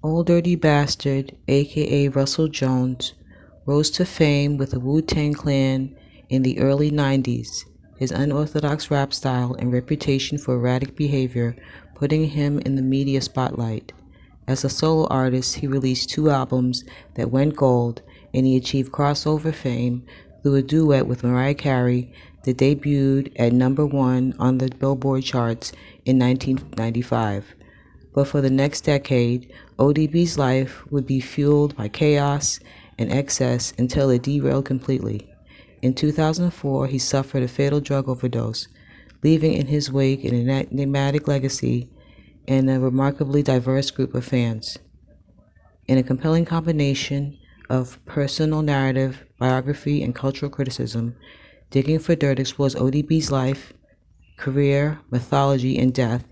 Old Dirty Bastard, aka Russell Jones, rose to fame with the Wu-Tang Clan in the early 90s, his unorthodox rap style and reputation for erratic behavior putting him in the media spotlight. As a solo artist, he released 2 albums that went gold, and he achieved crossover fame through a duet with Mariah Carey that debuted at #1 on the Billboard charts in 1995. But for the next decade, ODB's life would be fueled by chaos and excess until it derailed completely. In 2004, he suffered a fatal drug overdose, leaving in his wake an enigmatic legacy and a remarkably diverse group of fans. In a compelling combination of personal narrative, biography, and cultural criticism, Digging for Dirt explores ODB's life, career, mythology, and death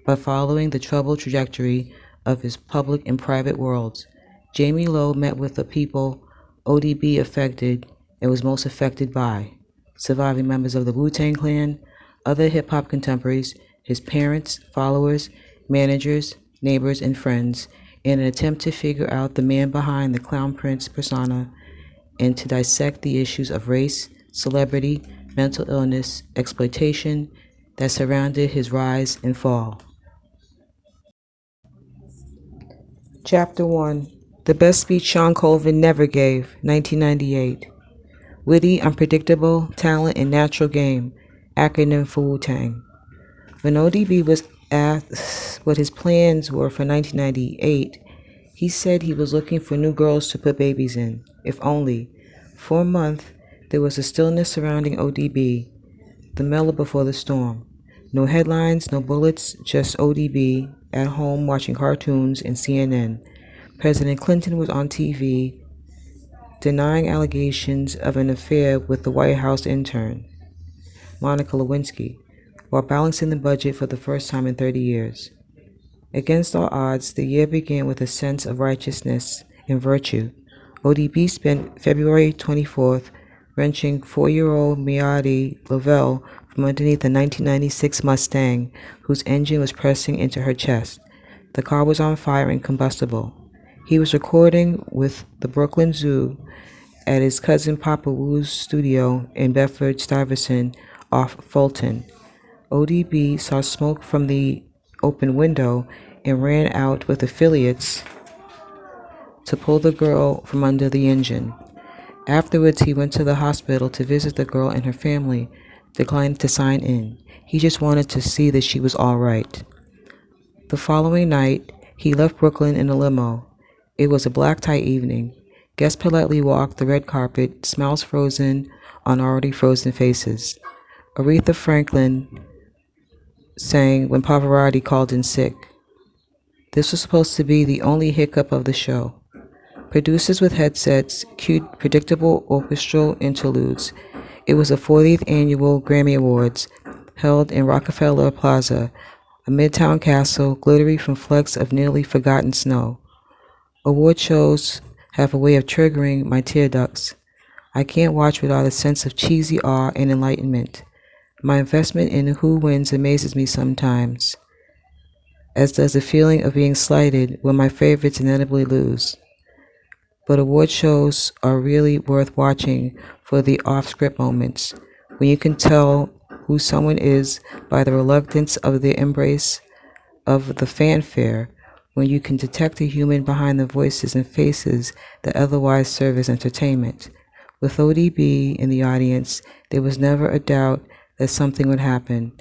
by following the troubled trajectory of his public and private worlds. Jamie Lowe met with the people ODB affected and was most affected by: surviving members of the Wu-Tang Clan, other hip-hop contemporaries, his parents, followers, managers, neighbors, and friends, in an attempt to figure out the man behind the Clown Prince persona and to dissect the issues of race, celebrity, mental illness, exploitation that surrounded his rise and fall. Chapter 1: The Best Speech Sean Colvin Never Gave, 1998. Witty, unpredictable, talent, and natural game, acronym for Wu-Tang. When ODB was asked what his plans were for 1998, he said he was looking for new girls to put babies in, if only. For a month, there was a stillness surrounding ODB, the mellow before the storm. No headlines, no bullets, just ODB at home watching cartoons and CNN. President Clinton was on TV denying allegations of an affair with the White House intern, Monica Lewinsky, while balancing the budget for the first time in 30 years. Against all odds, the year began with a sense of righteousness and virtue. ODB spent February 24th wrenching 4-year-old Miyadi Lovell from underneath a 1996 Mustang whose engine was pressing into her chest. The car was on fire and combustible. He was recording with the Brooklyn Zoo at his cousin Papa Wu's studio in Bedford-Stuyvesant off Fulton. ODB saw smoke from the open window and ran out with affiliates to pull the girl from under the engine. Afterwards, he went to the hospital to visit the girl and her family, declining to sign in. He just wanted to see that she was all right. The following night, he left Brooklyn in a limo. It was a black-tie evening. Guests politely walked the red carpet, smiles frozen on already frozen faces. Aretha Franklin sang When Pavarotti Called In Sick. This was supposed to be the only hiccup of the show. Producers with headsets cued predictable orchestral interludes. It was the 40th annual Grammy Awards, held in Rockefeller Plaza, a midtown castle glittery from flecks of nearly forgotten snow. Award shows have a way of triggering my tear ducts. I can't watch without a sense of cheesy awe and enlightenment. My investment in who wins amazes me sometimes, as does the feeling of being slighted when my favorites inevitably lose. But award shows are really worth watching for the off-script moments, when you can tell who someone is by the reluctance of their embrace of the fanfare, when you can detect a human behind the voices and faces that otherwise serve as entertainment. With ODB in the audience, there was never a doubt that something would happen.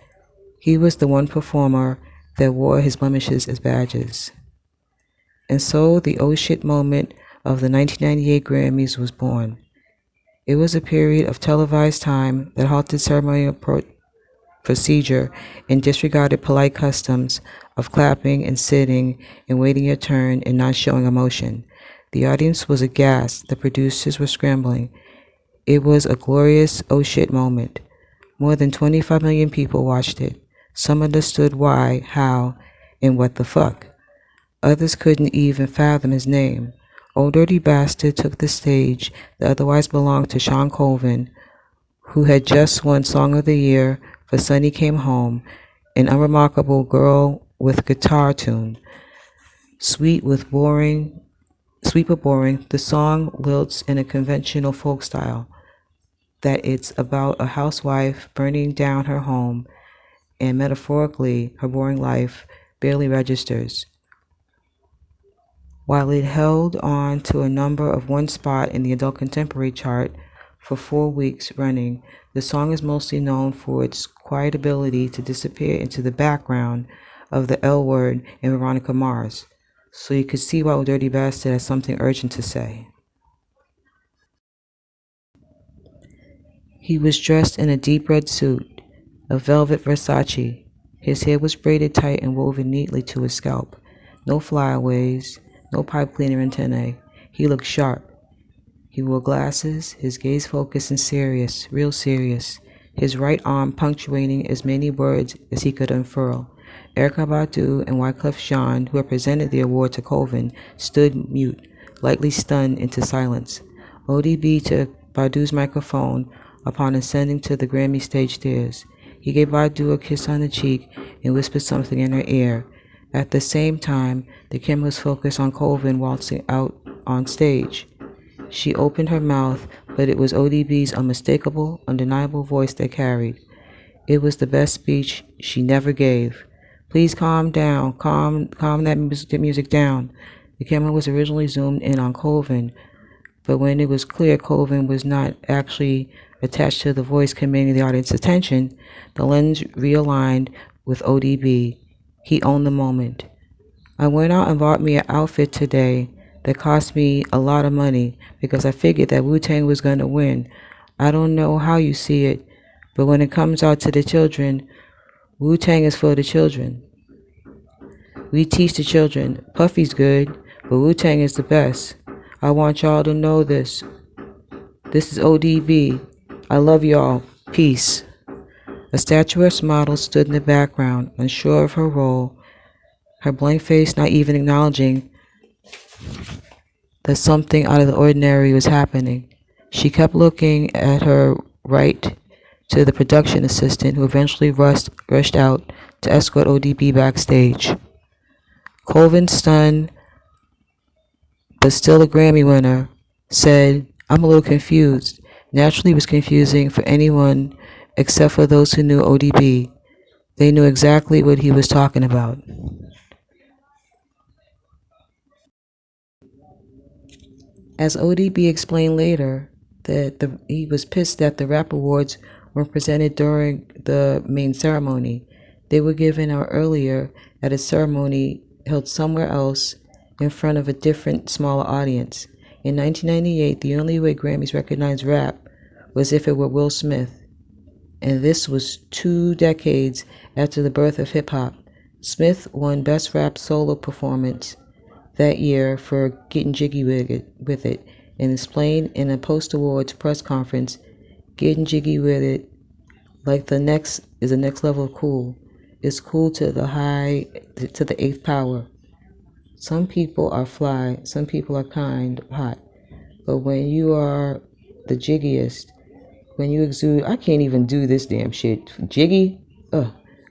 He was the one performer that wore his blemishes as badges. And so the oh shit moment of the 1998 Grammys was born. It was a period of televised time that halted ceremonial procedure and disregarded polite customs of clapping and sitting and waiting your turn and not showing emotion. The audience was aghast. The producers were scrambling. It was a glorious oh shit moment. More than 25 million people watched it. Some understood why, how, and what the fuck. Others couldn't even fathom his name. Old Dirty Bastard took the stage that otherwise belonged to Sean Colvin, who had just won Song of the Year for Sunny Came Home, an unremarkable girl with guitar tune. Sweet but boring, the song lilts in a conventional folk style, that it's about a housewife burning down her home, and metaphorically, her boring life barely registers. While it held on to a number of one spot in the adult contemporary chart for 4 weeks running, the song is mostly known for its quiet ability to disappear into the background of the L Word in Veronica Mars. So you could see why Dirty Bastard has something urgent to say. He was dressed in a deep red suit, a velvet Versace. His hair was braided tight and woven neatly to his scalp. No flyaways, no pipe cleaner antennae. He looked sharp. He wore glasses, his gaze focused and serious, real serious, his right arm punctuating as many words as he could unfurl. Erykah Badu and Wyclef Jean, who had presented the award to Colvin, stood mute, lightly stunned into silence. ODB took Badu's microphone upon ascending to the Grammy stage stairs. He gave Badu a kiss on the cheek and whispered something in her ear. At the same time, the camera was focused on Colvin waltzing out on stage. She opened her mouth, but it was ODB's unmistakable, undeniable voice that carried. It was the best speech she never gave. Please calm down, calm that music down. The camera was originally zoomed in on Colvin, but when it was clear Colvin was not actually attached to the voice commanding the audience's attention, the lens realigned with ODB. He owned the moment. I went out and bought me an outfit today that cost me a lot of money because I figured that Wu-Tang was going to win. I don't know how you see it, but when it comes out to the children, Wu-Tang is for the children. We teach the children. Puffy's good, but Wu-Tang is the best. I want y'all to know this. This is ODB. I love y'all. Peace. A statuesque model stood in the background, unsure of her role, her blank face not even acknowledging that something out of the ordinary was happening. She kept looking at her right to the production assistant, who eventually rushed out to escort ODB backstage. Colvin, stunned but still a Grammy winner, said, "I'm a little confused." Naturally, it was confusing for anyone except for those who knew ODB. They knew exactly what he was talking about. As ODB explained later, that he was pissed that the rap awards weren't presented during the main ceremony. They were given out earlier at a ceremony held somewhere else in front of a different, smaller audience. In 1998, the only way Grammys recognized rap was if it were Will Smith, and this was 2 decades after the birth of hip-hop. Smith won Best Rap Solo Performance that year for Getting Jiggy with it, and explained in a post-awards press conference, "Getting jiggy with it, like the next level of cool. It's cool to the eighth power. Some people are fly, some people are kind hot, but when you are the jiggiest, when you exude, I can't even do this damn shit. Jiggy?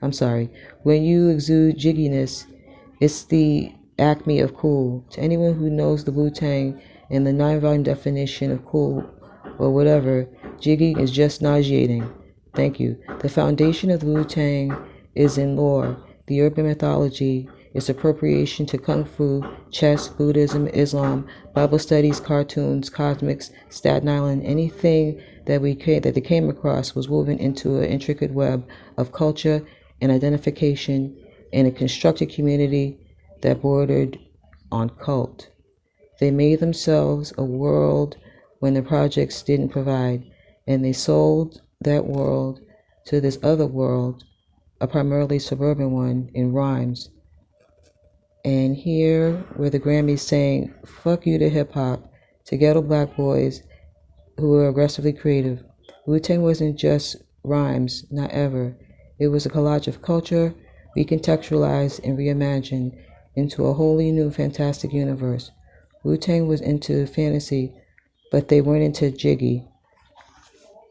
I'm sorry. When you exude jigginess, it's the acme of cool. To anyone who knows the Wu-Tang and the 9-volume definition of cool or whatever, jiggy is just nauseating. Thank you. The foundation of the Wu-Tang is in lore, the urban mythology, its appropriation to Kung Fu, chess, Buddhism, Islam, Bible studies, cartoons, cosmics, Staten Island, anything that they came across was woven into an intricate web of culture and identification in a constructed community that bordered on cult. They made themselves a world when the projects didn't provide, and they sold that world to this other world, a primarily suburban one, in rhymes. And here were the Grammys saying, "Fuck you to hip-hop," to ghetto black boys who were aggressively creative. Wu-Tang wasn't just rhymes, not ever. It was a collage of culture, recontextualized and reimagined into a wholly new fantastic universe. Wu-Tang was into fantasy, but they weren't into jiggy.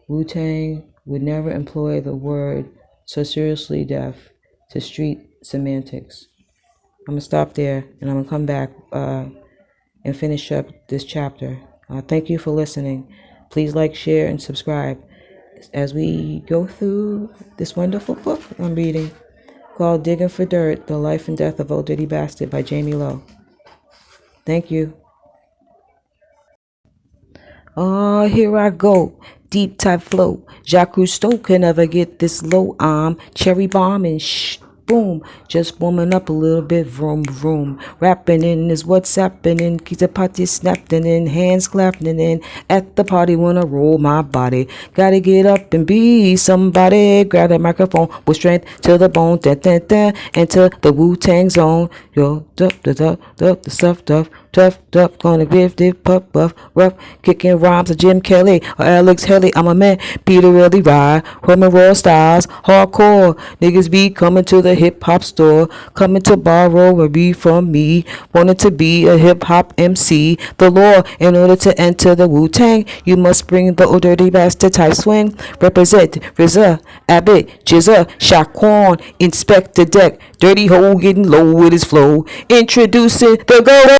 Wu-Tang would never employ the word so seriously deaf to street semantics. I'm gonna stop there, and I'm gonna come back and finish up this chapter. Thank you for listening. Please like, share, and subscribe as we go through this wonderful book I'm reading called Digging for Dirt, The Life and Death of Old Dirty Bastard by Jamie Lowe. Thank you. Oh, here I go. Deep type flow. Jacques Cousteau can never get this low. I'm cherry bombing. Shh. Boom. Just warming up a little bit. Vroom, vroom. Rapping in is what's happening. Keep the party snapping in. Hands clapping in. At the party wanna roll my body. Gotta get up and be somebody. Grab the microphone with strength to the bone. Dun, dun, dun. Enter the Wu-Tang zone. Yo, the stuff, tough, gonna give the pup buff, rough, kicking rhymes of Jim Kelly or Alex Haley. I'm a man, Peter really ride, Herman Raw styles, hardcore. Niggas be coming to the hip hop store, coming to borrow a beat from me, wanted to be a hip hop MC. The law, in order to enter the Wu-Tang, you must bring the old dirty bastard type swing. Represent RZA, Abbott, Jizza, Shaquan, inspect the deck. Dirty hole getting low with his flow. Introducing the go.